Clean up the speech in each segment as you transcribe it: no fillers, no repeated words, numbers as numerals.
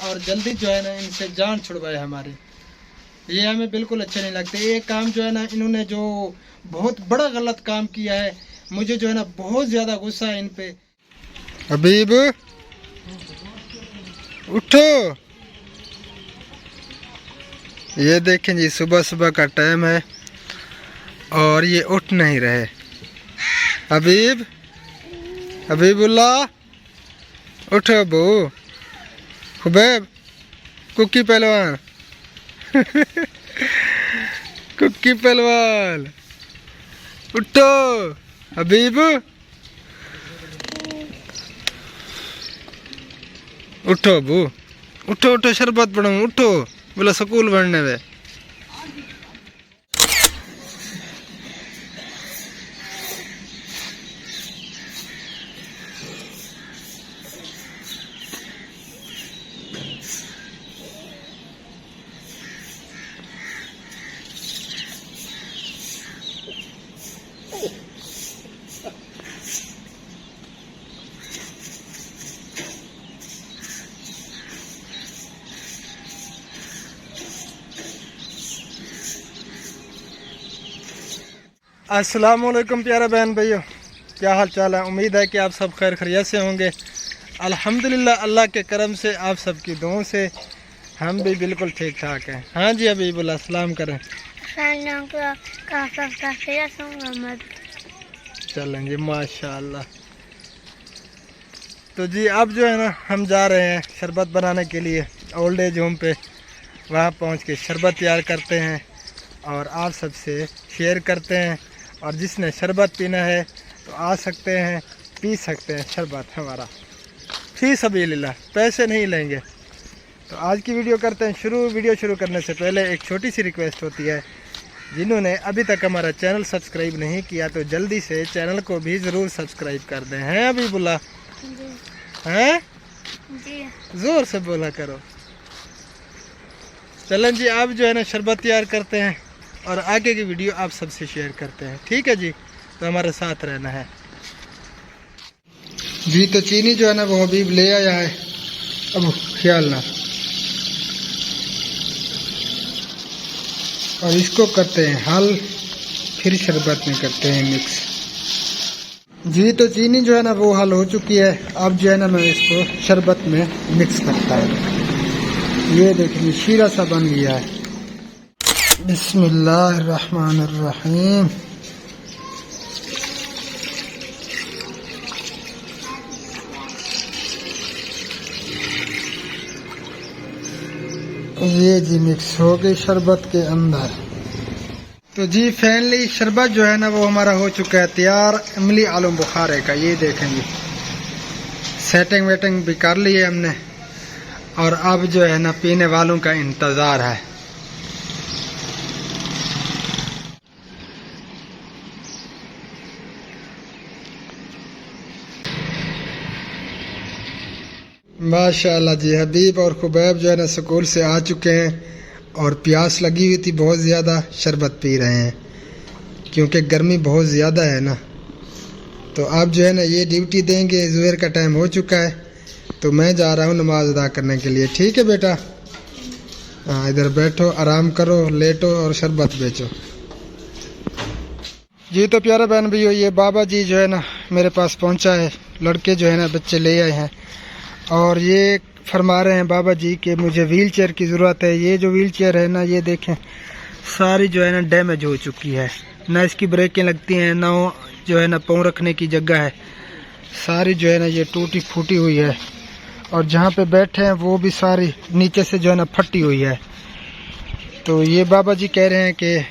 और जल्दी जो है ना इनसे जान छुड़वाए हमारी। ये हमें बिल्कुल अच्छे नहीं लगते। ये काम जो है ना इन्होंने जो बहुत बड़ा गलत काम किया है। मुझे जो है ना बहुत ज़्यादा गुस्सा है इन पे। हबीब उठो। ये देखें जी, सुबह सुबह का टाइम है और ये उठ नहीं रहे। हबीब, हबीबुल्लाह उठो बू। खुबैब, कुकी पहलवान कुकी पहलवान उठो। हबीब उठो बू, उठो उठो, शरबत बनाऊं, उठो, बोला स्कूल बढ़ने में। अस्सलाम वालेकुम प्यारे बहन भाइयों, क्या हाल चाल है। उम्मीद है कि आप सब खैर खैरियत से होंगे। अल्हम्दुलिल्लाह, अल्लाह के करम से, आप सबकी दुआओं से हम भी बिल्कुल ठीक ठाक हैं। हाँ जी हबीबुल्लाह, सलाम करें। चलें जी, माशाअल्लाह। तो जी अब जो है ना हम जा रहे हैं शरबत बनाने के लिए ओल्ड एज होम पे। वहाँ पहुँच के शरबत तैयार करते हैं और आप सबसे शेयर करते हैं। और जिसने शरबत पीना है तो आ सकते हैं, पी सकते हैं शरबत हमारा, फी सबीलिल्लाह, पैसे नहीं लेंगे। तो आज की वीडियो करते हैं शुरू। वीडियो शुरू करने से पहले एक छोटी सी रिक्वेस्ट होती है, जिन्होंने अभी तक हमारा चैनल सब्सक्राइब नहीं किया तो जल्दी से चैनल को भी ज़रूर सब्सक्राइब कर दें। हैं हबीबुल्लाह? हैं जी, ज़ोर से बोला करो। चलें जी, आप जो है ना शरबत तैयार करते हैं और आगे की वीडियो आप सबसे शेयर करते हैं, ठीक है जी। तो हमारे साथ रहना है जी। तो चीनी जो है ना वो हबीब ले आया है, अब ख्याल ना। और इसको करते हैं हल, फिर शरबत में करते हैं मिक्स जी। तो चीनी जो है ना वो हल हो चुकी है। अब जो है ना मैं इसको शरबत में मिक्स करता हूँ। ये देखिए शीरा सा बन गया है। बिस्मिल्लाहिर्रहमानिर्रहीम। ये जी मिक्स हो गई शरबत के अंदर। तो जी फाइनली शरबत जो है ना वो हमारा हो चुका है तैयार, इमली आलू बुखारे का। ये देखेंगे सेटिंग वेटिंग भी कर ली है हमने और अब जो है ना पीने वालों का इंतज़ार है। माशाअल्लाह जी, हबीब और खुबैब जो है ना स्कूल से आ चुके हैं और प्यास लगी हुई थी बहुत ज़्यादा, शरबत पी रहे हैं क्योंकि गर्मी बहुत ज़्यादा है ना। तो अब जो है ना ये ड्यूटी देंगे। ज़ुहर का टाइम हो चुका है तो मैं जा रहा हूँ नमाज अदा करने के लिए, ठीक है बेटा? हाँ, इधर बैठो, आराम करो, लेटो और शरबत बेचो जी। तो प्यारे बहन भैया, ये बाबा जी जो है ना मेरे पास पहुँचा है। लड़के जो है ना बच्चे ले आए हैं और ये फरमा रहे हैं बाबा जी कि मुझे व्हील चेयर की ज़रूरत है। ये जो व्हील चेयर है ना, ये देखें सारी जो है ना डैमेज हो चुकी है, ना इसकी ब्रेकें लगती हैं, ना जो है ना पाँव रखने की जगह है। सारी जो है ना ये टूटी फूटी हुई है और जहाँ पे बैठे हैं वो भी सारी नीचे से जो है ना फटी हुई है। तो ये बाबा जी कह रहे हैं कि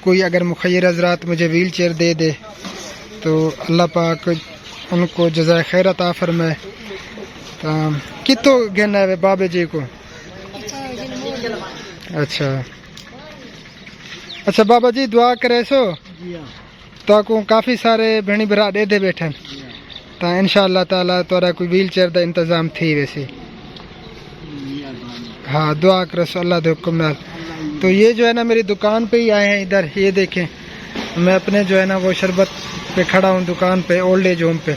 कोई अगर मुखय्यर हज़रात मुझे व्हील चेयर दे दे तो अल्लाह पाक उनको जज़ाए खैर अता फरमाए। कितो कहना है बाबे जी को? अच्छा अच्छा बाबा जी दुआ करे सो तो को काफ़ी सारे भेणी भरा दे बैठे तो इंशाअल्लाह ताला तोरा कोई व्हील चेयर का इंतज़ाम थी वैसे। हाँ दुआ करो सो अल्लाह के हुक्म नाल। तो ये जो है ना मेरी दुकान पे ही आए हैं इधर। ये देखें मैं अपने जो है ना वो शरबत पे खड़ा हूँ दुकान पे, ओल्ड एज होम पे।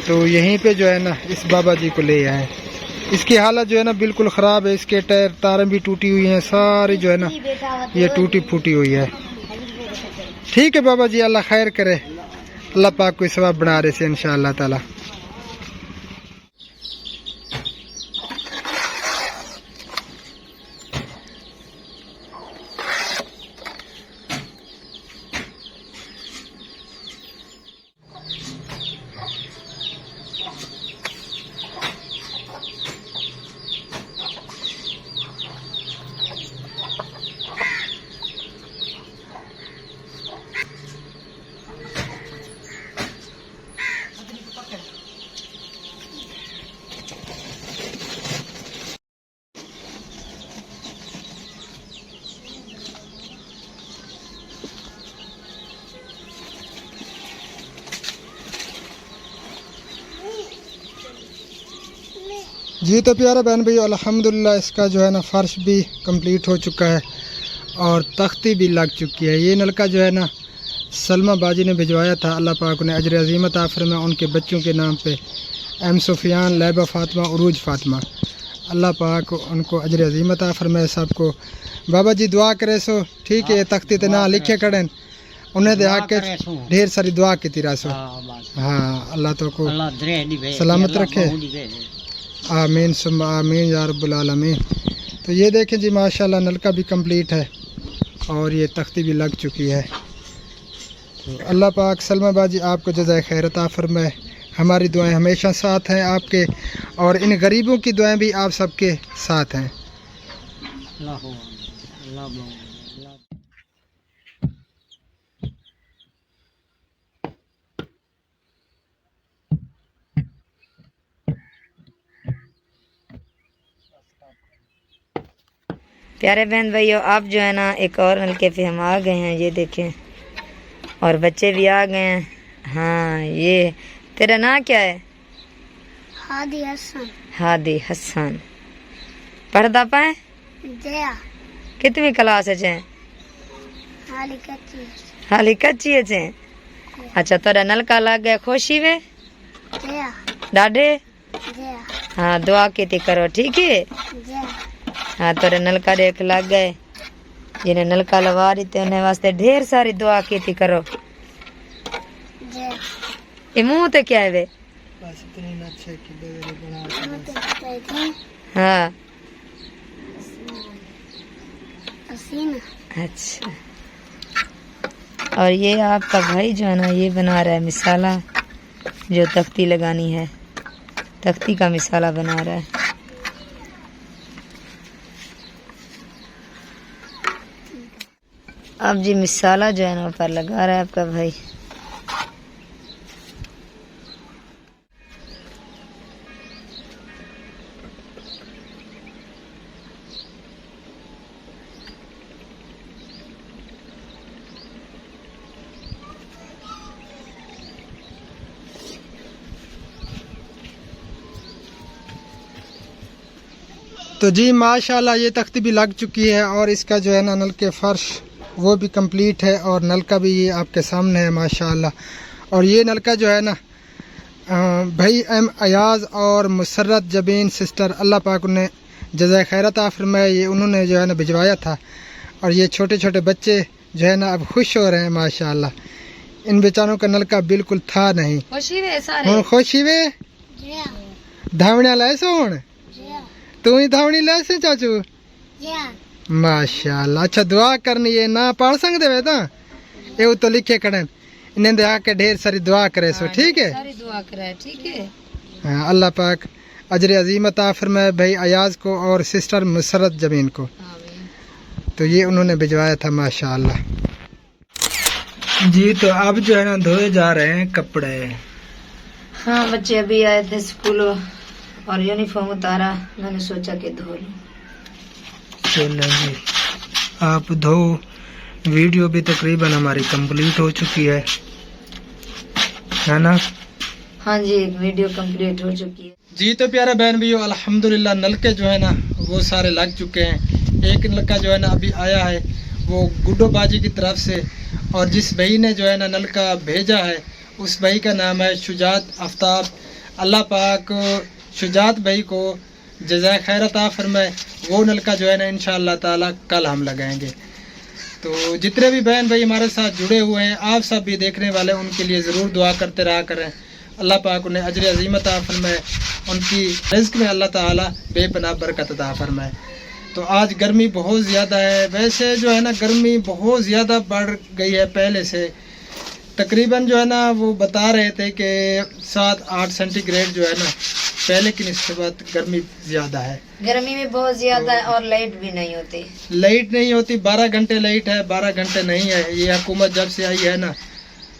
तो यहीं पे जो है ना इस बाबा जी को ले आए। इसकी हालत जो है ना बिल्कुल ख़राब है। इसके टायर तारें भी टूटी हुई हैं, सारी जो है ना ये टूटी फूटी हुई है। ठीक है बाबा जी, अल्लाह खैर करे, अल्लाह पाक कोई सवाब बना रहे से इंशाअल्लाह ताला। जी तो प्यारा बहन भाई, अल्हम्दुलिल्लाह इसका जो है ना फ़र्श भी कंप्लीट हो चुका है और तख्ती भी लग चुकी है। ये नलका जो है ना सलमा बाजी ने भिजवाया था, अल्लाह पाक ने अजर अज़ीमत आफर में उनके बच्चों के नाम पे एम सुफियान, लैबा फ़ातिमा, उरूज फ़ातिमा, अल्लाह पाक उनको अजर अज़ीमत आफर में। सबको बाबा जी दुआ करे सो, ठीक है। तख्ती ते ना लिखे करें उन्हें दे आके ढेर सारी दुआ की तिरा सो। हाँ, अल्लाह तो को सलामत रखे, आमीन सुम्मा आमीन या रब्बुल आलमीन। तो ये देखें जी माशाल्लाह नलका भी कंप्लीट है और ये तख्ती भी लग चुकी है। तो अल्लाह पाक सलमा बाजी आपको जज़ाए खैर अता फरमाए। हमारी दुआएं हमेशा साथ हैं आपके, और इन गरीबों की दुआएं भी आप सबके साथ हैं। प्यारे बहन भाइयों, आप जो है ना एक और नलके पे हम आ गए हैं, ये देखें, और बच्चे भी आ गए हैं। हाँ, ये तेरा नाम क्या है? हादी हसन। हादी हसन। पढ़ता पाए? जया। कितनी क्लास है? हाली कच्ची है। अच्छा, तोरा नलका लग गया, खुशी में जया। डाढ़े? जया। हाँ, दुआ की करो, ठीक है। जया। हाँ, तोरे नलका देख लग गए, जिन्हें नलका लगा रही थे उन्हें वास्ते ढेर सारी दुआ की करो। ये मुंह तो क्या है वे? हाँ, अच्छा। और ये आपका भाई जो है ना ये बना रहा है मिसाला, जो तख्ती लगानी है, तख्ती का मिसाला बना रहा है। अब जी मिसाला जो है ना ऊपर लगा रहा है आपका भाई। तो जी माशाल्लाह ये तख्ती भी लग चुकी है और इसका जो है ना नल के फ़र्श वो भी कंप्लीट है और नलका भी ये आपके सामने है माशाल्लाह। और ये नलका जो है ना भाई एम अयाज़ और मुसर्रत जबीन सिस्टर, अल्लाह पाक उन्हें जज़ाए खैरत फरमाए, ये उन्होंने जो है ना भिजवाया था। और ये छोटे छोटे बच्चे जो है ना अब खुश हो रहे हैं माशाल्लाह। इन बेचारों का नलका बिल्कुल था नहीं। खुशी वे धावणिया लाए सोन, तू ही धावणी लाए से चाचू माशाल्लाह। अच्छा, दुआ करनी है ना पढ़ सकते वे तो ये तो लिखे करें, इन्हें दे आके ढेर सारी दुआ करे सो, ठीक है। सारी दुआ करे, ठीक है। हाँ, अल्लाह पाक अजर अज़ीमत फरमाए भाई अयाज को और सिस्टर मुसरत जमीन को। तो ये उन्होंने भिजवाया था माशाल्लाह जी। तो अब जो है ना धोए जा रहे हैं कपड़े। हाँ, बच्चे अभी आए थे स्कूल और यूनिफॉर्म उतारा, मैंने सोचा कि धो लूं। चलें जी, आप धो। वीडियो भी तकरीबन हमारी कंप्लीट हो चुकी है ना? हाँ जी, वीडियो कंप्लीट हो चुकी है जी। तो प्यारा बहन भैया अल्हम्दुलिल्लाह नलके जो है ना वो सारे लग चुके हैं। एक नलका जो है ना अभी आया है वो गुड्डो बाजी की तरफ से, और जिस भाई ने जो है ना नलका भेजा है उस भाई का नाम है शुजात आफ्ताब। अल्लाह पाक शुजात भाई को जज़ाए खैर अता फरमाए। वो नलका जो है ना इंशाअल्लाह ताला कल हम लगाएंगे। तो जितने भी बहन भाई हमारे साथ जुड़े हुए हैं, आप सब भी देखने वाले, उनके लिए ज़रूर दुआ करते रहा करें। अल्लाह पाक उन्हें अजर अज़ीम अता फरमाए, उनकी रिज़्क़ में अल्लाह ताला बेपनाह बरकत अता फरमाए। तो आज गर्मी बहुत ज़्यादा है। वैसे जो है ना गर्मी बहुत ज़्यादा बढ़ गई है पहले से। तकरीबन जो है ना वो बता रहे थे कि 7-8 सेंटीग्रेड जो है ना पहले की निस्बत गर्मी ज़्यादा है। गर्मी में बहुत ज्यादा है और लाइट भी नहीं होती। लाइट नहीं होती, 12 घंटे लाइट है, 12 घंटे नहीं है। ये हुकूमत जब से आई है ना,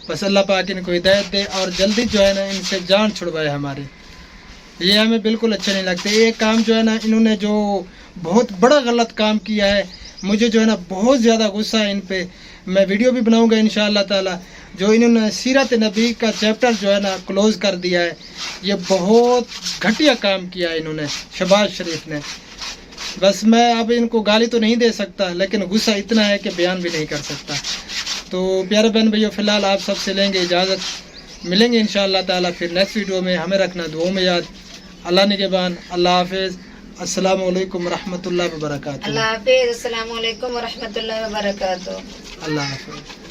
बस अल्लाह पाक इनको हिदायत दे और जल्दी जो है ना इनसे जान छुड़वाए हमारी। ये हमें बिल्कुल अच्छे नहीं लगते। ये काम जो है ना इन्होंने जो बहुत बड़ा गलत काम किया है, मुझे जो है ना बहुत ज़्यादा गुस्सा है इन पे। मैं वीडियो भी बनाऊंगा इंशाअल्लाह ताला। जो इन्होंने सीरत नबी का चैप्टर जो है ना क्लोज़ कर दिया है, ये बहुत घटिया काम किया है इन्होंने, शहबाज शरीफ ने। बस मैं अब इनको गाली तो नहीं दे सकता, लेकिन गुस्सा इतना है कि बयान भी नहीं कर सकता। तो प्यारे बहन भैया, फ़िलहाल आप सबसे लेंगे इजाज़त, मिलेंगे इंशाअल्लाह ताला फिर नेक्स्ट वीडियो में। हमें रखना दुआ में याद। अल्लाह निगहबान। अल्लाह हाफिज़। अस्सलामु अलैकुम रहमतुल्लाहि व बरकातुहू। अल्लाह हाफिज़। अस्सलामु अलैकुम व रहमतुल्लाहि व बरकातुहू। अल्लाह हाफिज़।